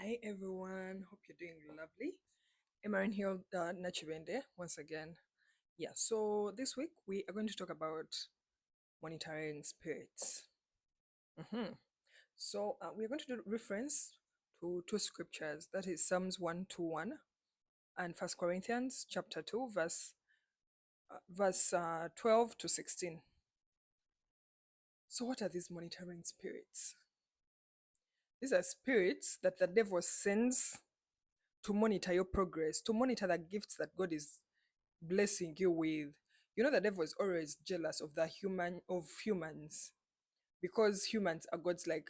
Hi everyone, hope you're doing lovely. Emerin here, Nachibende, once again. Yeah, so this week we are going to talk about monitoring spirits. Mhm. So we're going to do reference to two scriptures, that is Psalms 121 and First Corinthians chapter 2, verse 12 to 16. So what are these monitoring spirits? These are spirits that the devil sends to monitor your progress, to monitor the gifts that God is blessing you with. You know, the devil is always jealous of humans, because humans are God's like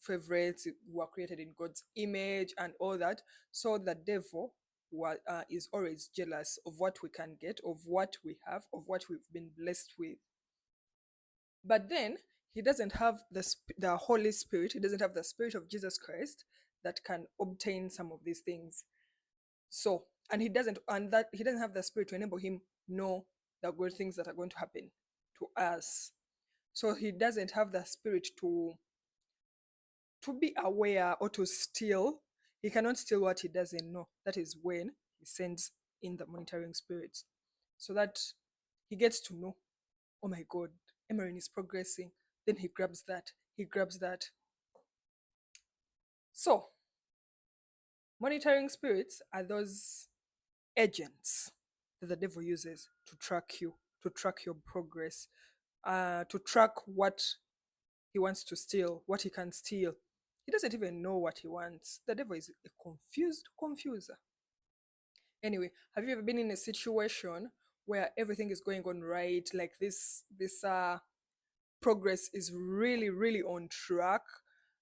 favorites, who are created in God's image and all that. So the devil is always jealous of what we can get, of what we have, of what we've been blessed with. But then he doesn't have the Holy Spirit. He doesn't have the Spirit of Jesus Christ that can obtain some of these things. So, he doesn't have the Spirit to enable him know the good things that are going to happen to us. So he doesn't have the Spirit to be aware or to steal. He cannot steal what he doesn't know. That is when he sends in the monitoring spirits, so that he gets to know, oh my God, Emerin is progressing. Then he grabs that. He grabs that. So monitoring spirits are those agents that the devil uses to track you, to track your progress, to track what he wants to steal, what he can steal. He doesn't even know what he wants. The devil is a confused confuser. Anyway, have you ever been in a situation where everything is going on right, like this progress is really, really on track,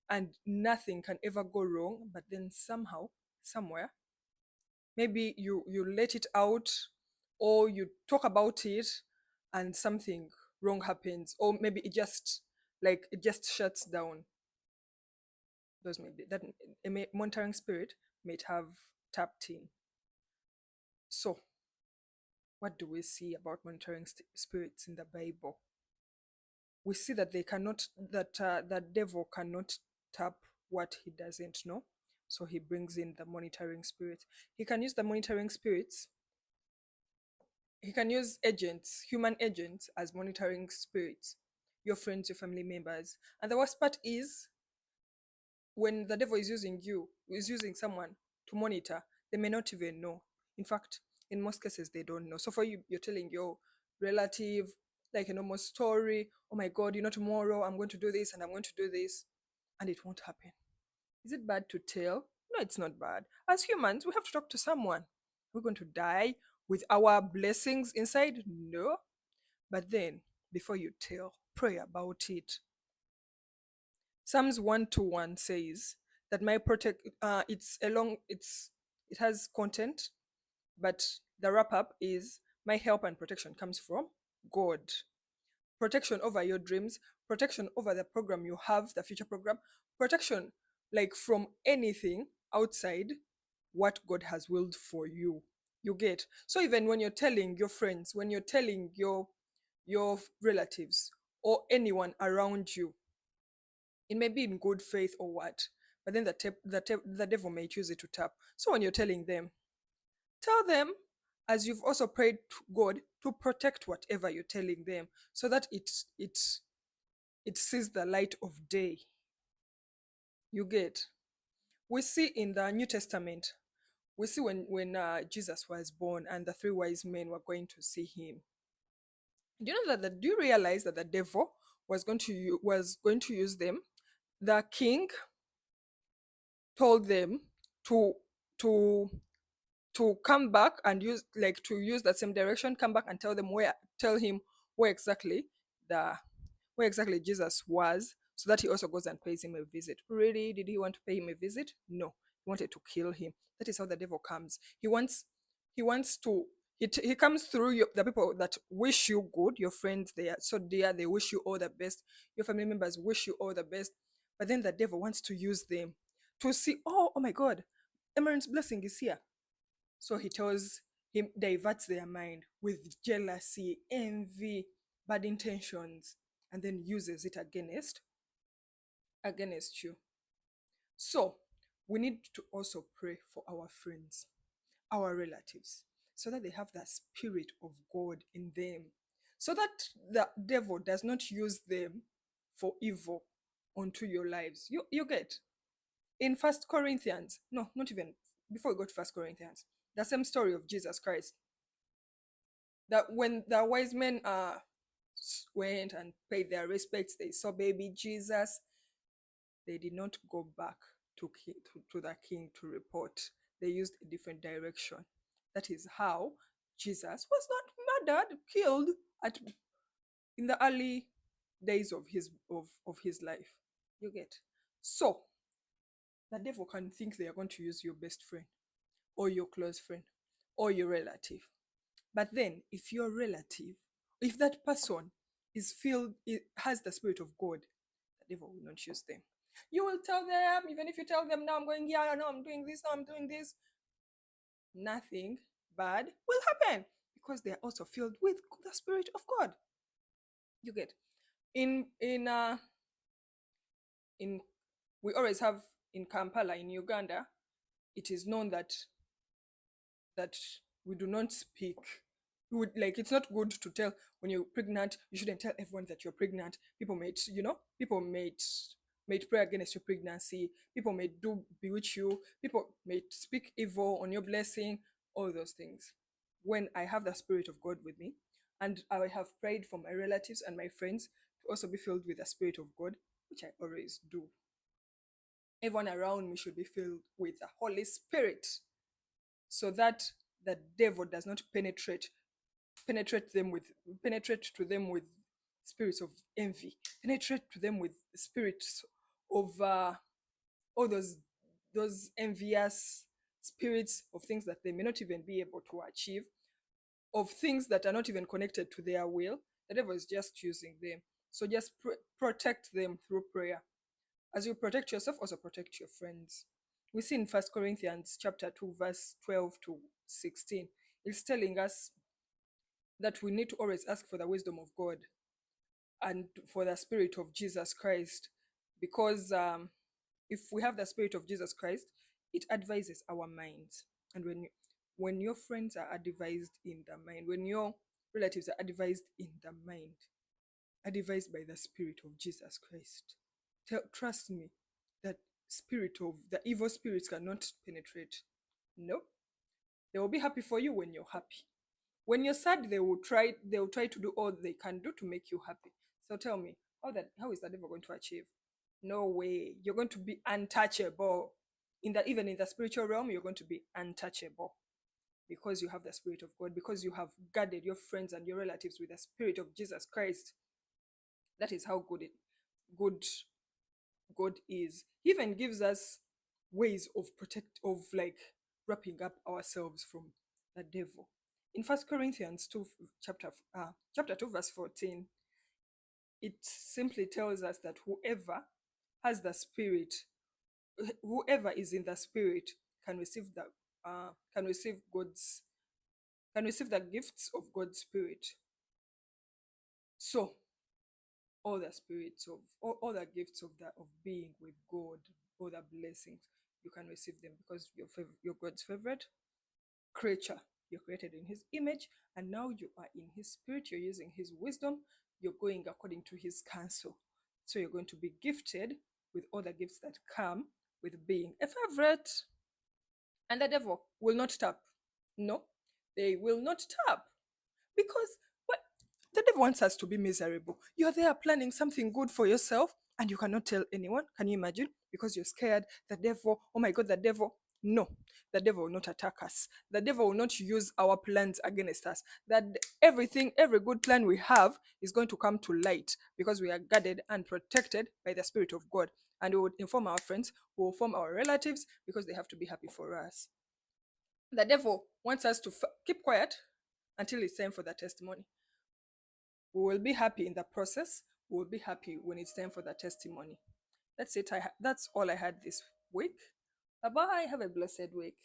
and nothing can ever go wrong, but then somehow, somewhere, maybe you let it out, or you talk about it and something wrong happens, or maybe it just shuts down. Those may be that a monitoring spirit might have tapped in. So what do we see about monitoring spirits in the Bible? We see that the devil cannot tap what he doesn't know, so he brings in the monitoring spirits. He can use the monitoring spirits. He can use agents, human agents, as monitoring spirits, your friends, your family members. And the worst part is, when the devil is using someone to monitor, they may not even know. In fact, in most cases, they don't know. So for you, you're telling your relative like a normal story. Oh my God, tomorrow I'm going to do this and I'm going to do this, and it won't happen. Is it bad to tell? No, it's not bad. As humans, we have to talk to someone. We're going to die with our blessings inside? No. But then, before you tell, pray about it. Psalms 121 says that my protect it has content, but the wrap up is my help and protection comes from God. Protection over your dreams, protection over the program you have, the future program, protection like from anything outside what God has willed for you. You get. So even when you're telling your friends, when you're telling your relatives or anyone around you, it may be in good faith or what, but then the devil may choose it to tap. So when you're telling them, tell them, as you've also prayed to God to protect whatever you're telling them, so that it sees the light of day. You get. We see in the New Testament, we see when Jesus was born and the three wise men were going to see him. Do you realize that the devil was going to use them? The king told them to to come back and use that same direction, come back and tell him where exactly the where exactly Jesus was, so that he also goes and pays him a visit. Really, did he want to pay him a visit? No, he wanted to kill him. That is how the devil comes. He wants to he comes through the people that wish you good, your friends. They are so dear, they wish you all the best. Your family members wish you all the best. But then the devil wants to use them to see, oh my God, Emerin's blessing is here. So he tells him, diverts their mind with jealousy, envy, bad intentions, and then uses it against you. So we need to also pray for our friends, our relatives, so that they have that spirit of God in them, so that the devil does not use them for evil onto your lives. You get in First Corinthians, no, not even before we go to First Corinthians, the same story of Jesus Christ. That when the wise men went and paid their respects, they saw baby Jesus. They did not go back to the king to report. They used a different direction. That is how Jesus was not murdered, killed at in the early days of his life. You get? So the devil can think they are going to use your best friend or your close friend or your relative. But then if your relative, if that person is filled, it has the spirit of God, the devil will not use them. You will tell them, even if you tell them, now I'm going here, now I'm doing this, now I'm doing this, nothing bad will happen because they are also filled with the spirit of God. You get? In we always have in Kampala in Uganda, it is known that we do not speak. We would, like, it's not good to tell when you're pregnant. You shouldn't tell everyone that you're pregnant. People may pray against your pregnancy. People may bewitch you. People may speak evil on your blessing. All those things. When I have the spirit of God with me, and I have prayed for my relatives and my friends to also be filled with the spirit of God, which I always do. Everyone around me should be filled with the Holy Spirit, so that the devil does not penetrate to them with spirits of envy, penetrate to them with spirits of all those envious spirits of things that they may not even be able to achieve, of things that are not even connected to their will. The devil is just using them. So just protect them through prayer. As you protect yourself, also protect your friends. We see in 1 Corinthians chapter 2, verse 12 to 16, it's telling us that we need to always ask for the wisdom of God and for the spirit of Jesus Christ. Because if we have the spirit of Jesus Christ, it advises our minds. And when your friends are advised in the mind, when your relatives are advised in the mind, advised by the spirit of Jesus Christ, trust me, that spirit of the evil spirits cannot penetrate. No, they will be happy for you when you're happy. When you're sad, they will try to do all they can do to make you happy. So tell me, how is the devil going to achieve? No way. You're going to be untouchable. Even in the spiritual realm, you're going to be untouchable because you have the spirit of God, because you have guarded your friends and your relatives with the spirit of Jesus Christ. That is how good God is. He even gives us ways of wrapping up ourselves from the devil. In 1 Corinthians 2, chapter 2, verse 14, it simply tells us that whoever has the spirit, whoever is in the spirit, can receive the gifts of God's spirit. So all the spirits of all the gifts of being with God, all the blessings, you can receive them because you're God's favorite creature. You're created in his image, and now you are in his spirit. You're using his wisdom. You're going according to his counsel. So you're going to be gifted with all the gifts that come with being a favorite. And the devil will not tap. No, they will not tap. Because the devil wants us to be miserable. You're there planning something good for yourself and you cannot tell anyone. Can you imagine? Because you're scared. The devil, oh my God, the devil. No, the devil will not attack us. The devil will not use our plans against us. That every good plan we have is going to come to light because we are guarded and protected by the Spirit of God. And we will inform our friends, we will inform our relatives because they have to be happy for us. The devil wants us to keep quiet until it's time for the testimony. We will be happy in the process. We will be happy when it's time for the testimony. That's it. That's all I had this week. Bye bye. Have a blessed week.